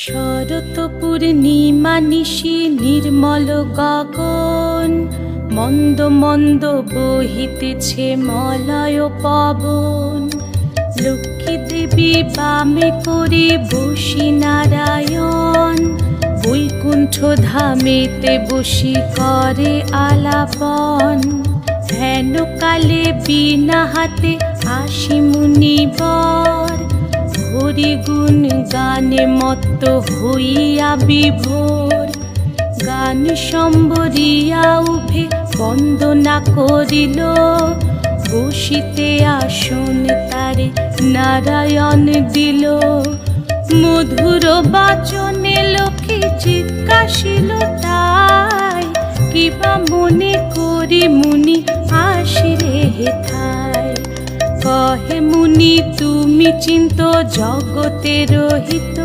শরৎ পূর্ণিমা নিশি নির্মল গগন, মন্দ মন্দ বহিতেছে মলয় পবন। লক্ষ্মী দেবী বামে করে বসি নারায়ণ, বৈকুণ্ঠ ধামেতে বসি করে আলাপন। হেন কালে বিনা হাতে আসি মুনিবর, হরি গুণ গানে মত্ত হইয়া বিভোর। গান সম্বরিয়া উভে বন্দনা করিল, বসিতে আসন তারে নারায়ণ দিল। মধুর বাচনে লোকে জিজ্ঞাসিল তাই, কিবা মনে করি মুনি আসিরে হেথায়। কহে মুনি তুমি চিন্ত জগতের হিত,